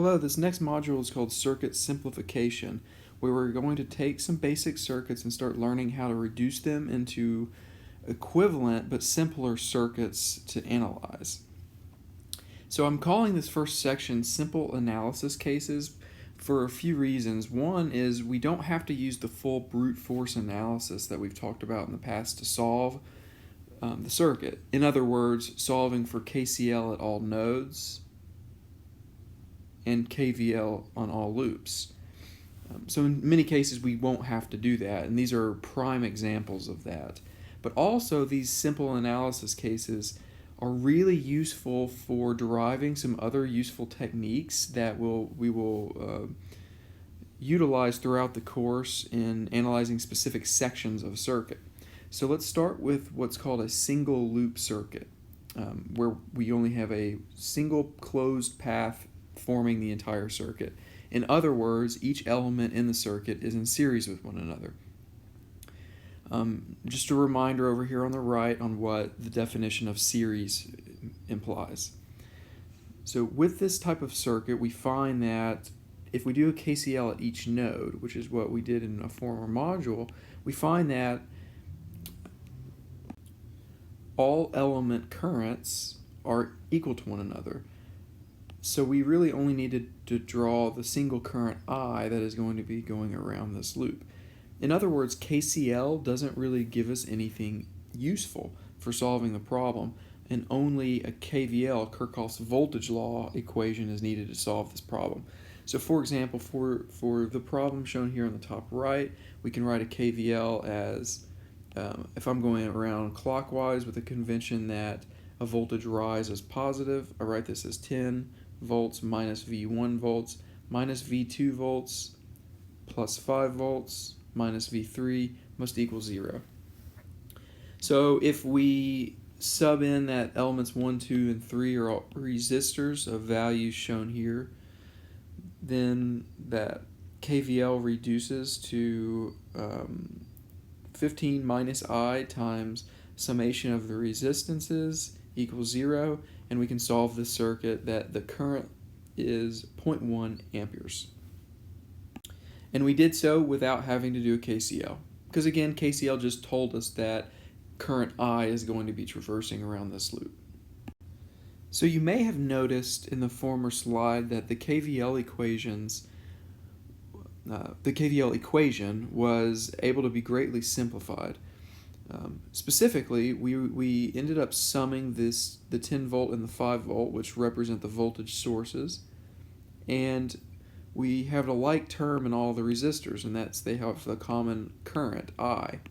Hello, this next module is called Circuit Simplification, where we're going to take some basic circuits and start learning how to reduce them into equivalent but simpler circuits to analyze. So I'm calling this first section Simple Analysis Cases for a few reasons. One is we don't have to use the full brute force analysis that we've talked about in the past to solve the circuit. In other words, solving for KCL at all nodes and KVL on all loops. So in many cases we won't have to do that, and these are prime examples of that. But also these simple analysis cases are really useful for deriving some other useful techniques that we will utilize throughout the course in analyzing specific sections of a circuit. So let's start with what's called a single loop circuit, where we only have a single closed path forming the entire circuit. In other words, each element in the circuit is in series with one another. Just a reminder over here on the right on what the definition of series implies. So with this type of circuit, we find that if we do a KCL at each node, which is what we did in a former module, we find that all element currents are equal to one another. So we really only needed to draw the single current I that is going to be going around this loop. In other words, KCL doesn't really give us anything useful for solving the problem, and only a KVL, Kirchhoff's voltage law equation, is needed to solve this problem. So for example, for the problem shown here on the top right, we can write a KVL as, if I'm going around clockwise with a convention that a voltage rise is positive, I write this as 10 volts minus V1 volts minus V2 volts plus 5 volts minus V3 must equal 0. So if we sub in that elements 1, 2, and 3 are all resistors of values shown here, then that KVL reduces to 15 minus I times summation of the resistances equals 0, and we can solve this circuit that the current is 0.1 amperes. And we did so without having to do a KCL, because again, KCL just told us that current I is going to be traversing around this loop. So you may have noticed in the former slide that the KVL equation was able to be greatly simplified. Specifically, we ended up summing the 10 volt and the 5 volt, which represent the voltage sources, and we have a like term in all the resistors, and that's they have the common current, I.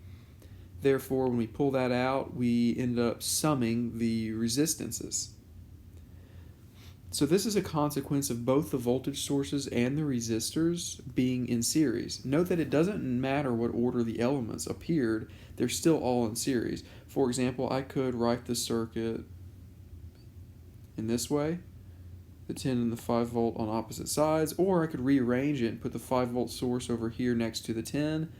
Therefore, when we pull that out, we end up summing the resistances. So this is a consequence of both the voltage sources and the resistors being in series. Note that it doesn't matter what order the elements appeared, they're still all in series. For example, I could write the circuit in this way, the 10 and the 5 volt on opposite sides, or I could rearrange it and put the 5 volt source over here next to the 10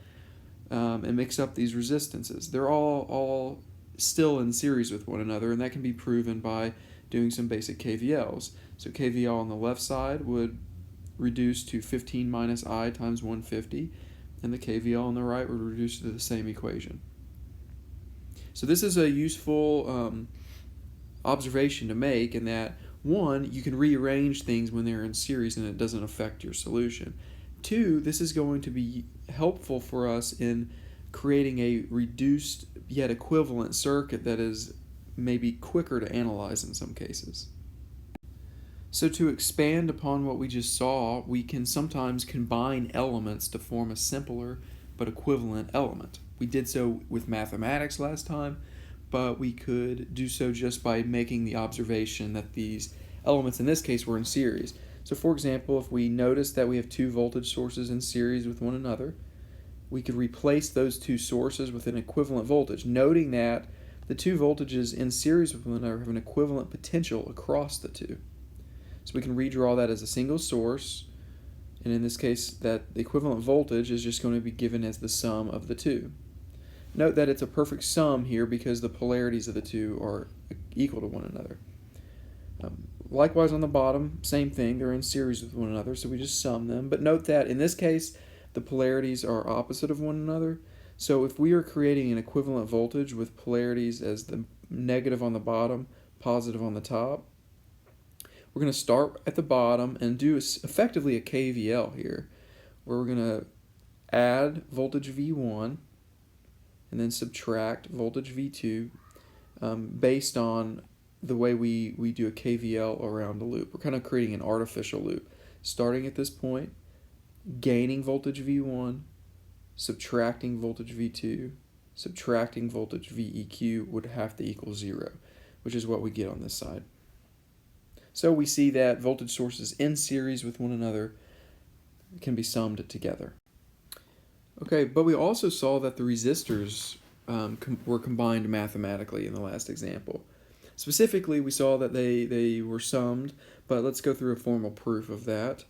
and mix up these resistances. They're all still in series with one another, and that can be proven by doing some basic KVLs. So KVL on the left side would reduce to 15 minus I times 150, and the KVL on the right would reduce to the same equation. So this is a useful observation to make, in that, one, you can rearrange things when they're in series and it doesn't affect your solution. Two, this is going to be helpful for us in creating a reduced yet equivalent circuit that is maybe quicker to analyze in some cases. So to expand upon what we just saw, we can sometimes combine elements to form a simpler but equivalent element. We did so with mathematics last time, but we could do so just by making the observation that these elements in this case were in series. So for example, if we notice that we have two voltage sources in series with one another, we could replace those two sources with an equivalent voltage, noting that the two voltages in series with one another have an equivalent potential across the two. So we can redraw that as a single source, and in this case that the equivalent voltage is just going to be given as the sum of the two. Note that it's a perfect sum here because the polarities of the two are equal to one another. Likewise on the bottom, same thing, they're in series with one another, so we just sum them. But note that in this case, the polarities are opposite of one another. So if we are creating an equivalent voltage with polarities as the negative on the bottom, positive on the top, we're going to start at the bottom and do effectively a KVL here, where we're going to add voltage V1 and then subtract voltage V2 based on the way we do a KVL around the loop. We're kind of creating an artificial loop. Starting at this point, gaining voltage V1, subtracting voltage V2, subtracting voltage VEQ would have to equal 0, which is what we get on this side. So we see that voltage sources in series with one another can be summed together. Okay, but we also saw that the resistors were combined mathematically in the last example. Specifically, we saw that they were summed, but let's go through a formal proof of that.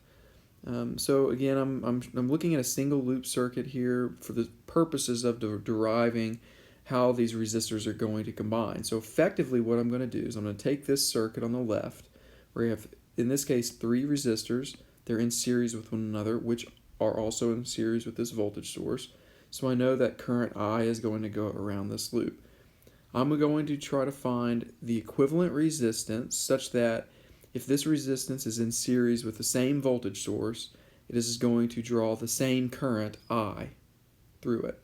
So again, I'm looking at a single loop circuit here for the purposes of deriving how these resistors are going to combine. So effectively what I'm going to do is I'm going to take this circuit on the left, where you have, in this case, 3 resistors. They're in series with one another, which are also in series with this voltage source. So I know that current I is going to go around this loop. I'm going to try to find the equivalent resistance such that if this resistance is in series with the same voltage source, it is going to draw the same current I through it.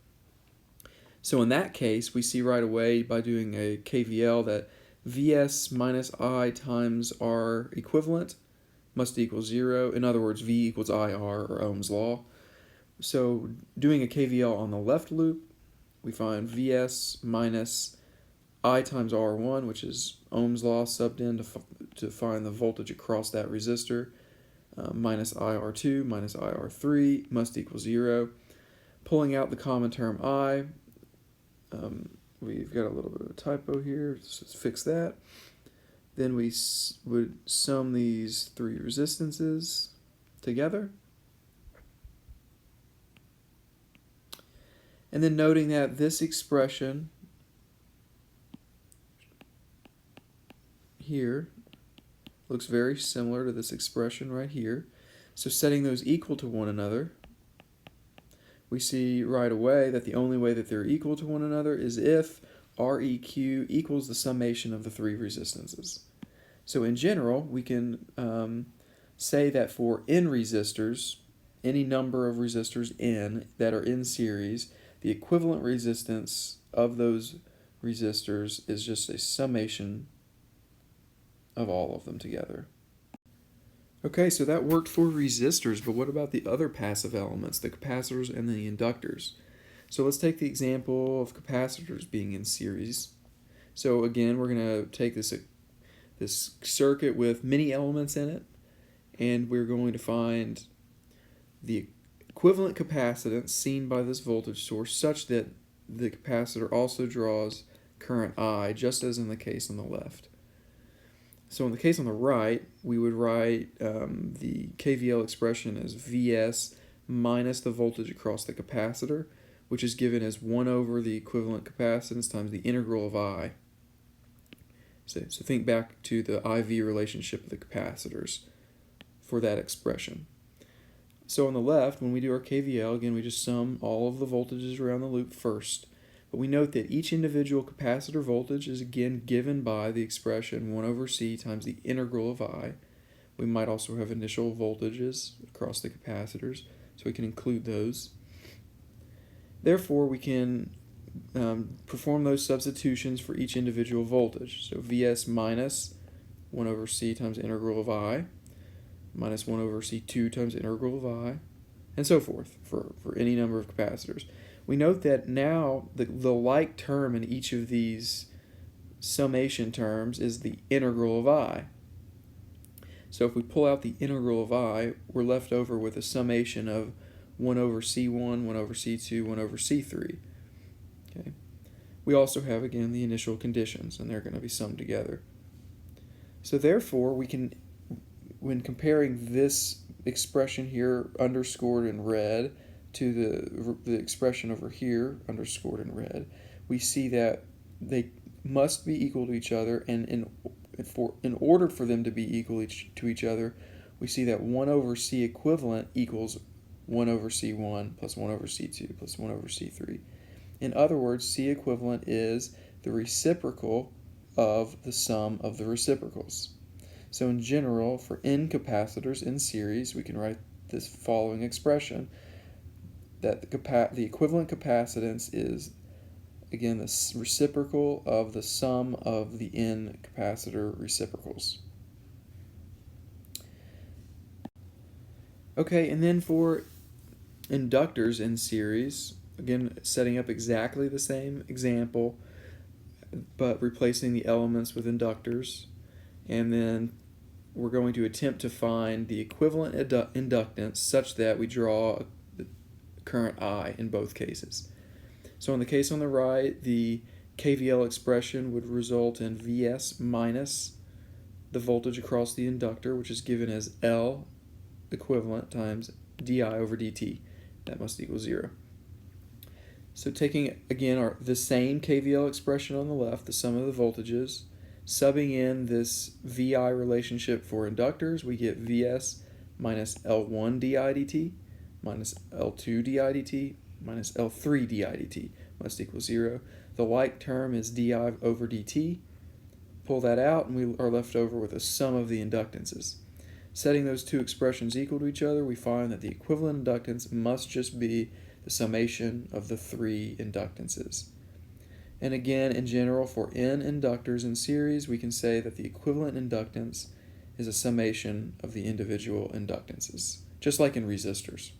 So in that case, we see right away by doing a KVL that Vs minus I times R equivalent must equal 0. In other words, V equals IR, or Ohm's law. So doing a KVL on the left loop, we find Vs minus I times R1, which is Ohm's law subbed in to find the voltage across that resistor, minus IR2 minus IR3 must equal 0. Pulling out the common term I, we've got a little bit of a typo here, so let's fix that. Then we would sum these 3 resistances together. And then noting that this expression here looks very similar to this expression right here. So setting those equal to one another, we see right away that the only way that they're equal to one another is if Req equals the summation of the 3 resistances. So in general, we can say that for N resistors, any number of resistors N that are in series, the equivalent resistance of those resistors is just a summation of all of them together. Okay, so that worked for resistors, but what about the other passive elements, the capacitors and the inductors? So let's take the example of capacitors being in series. So again, we're going to take this circuit with many elements in it, and we're going to find the equivalent capacitance seen by this voltage source such that the capacitor also draws current I, just as in the case on the left. So in the case on the right, we would write the KVL expression as Vs minus the voltage across the capacitor, which is given as 1 over the equivalent capacitance times the integral of I. So think back to the IV relationship of the capacitors for that expression. So on the left, when we do our KVL, again, we just sum all of the voltages around the loop first. But we note that each individual capacitor voltage is again given by the expression 1 over C times the integral of I. We might also have initial voltages across the capacitors, so we can include those. Therefore, we can perform those substitutions for each individual voltage. So Vs minus 1 over C times the integral of I, minus 1 over C2 times the integral of I, and so forth for any number of capacitors. We note that now the like term in each of these summation terms is the integral of I. So if we pull out the integral of I, we're left over with a summation of 1 over C1, 1 over C2, 1 over C3. Okay. We also have, again, the initial conditions, and they're going to be summed together. So therefore, we can, when comparing this expression here, underscored in red, to the expression over here, underscored in red, we see that they must be equal to each other, and in in order for them to be equal to each other, we see that 1 over C equivalent equals 1 over C1 plus 1 over C2 plus 1 over C3. In other words, C equivalent is the reciprocal of the sum of the reciprocals. So in general, for n capacitors in series, we can write this following expression, that the equivalent capacitance is, again, the reciprocal of the sum of the n capacitor reciprocals. Okay, and then for inductors in series, again, setting up exactly the same example, but replacing the elements with inductors, and then we're going to attempt to find the equivalent inductance such that we draw the current I in both cases. So in the case on the right, the KVL expression would result in Vs minus the voltage across the inductor, which is given as L equivalent times di over dt. That must equal 0. So taking, again, the same KVL expression on the left, the sum of the voltages, subbing in this VI relationship for inductors, we get Vs minus L1 di dt minus L2 di dt minus L3 di dt must equal 0. The like term is di over dt. Pull that out, and we are left over with a sum of the inductances. Setting those two expressions equal to each other, we find that the equivalent inductance must just be the summation of the three inductances. And again, in general, for n inductors in series, we can say that the equivalent inductance is a summation of the individual inductances, just like in resistors.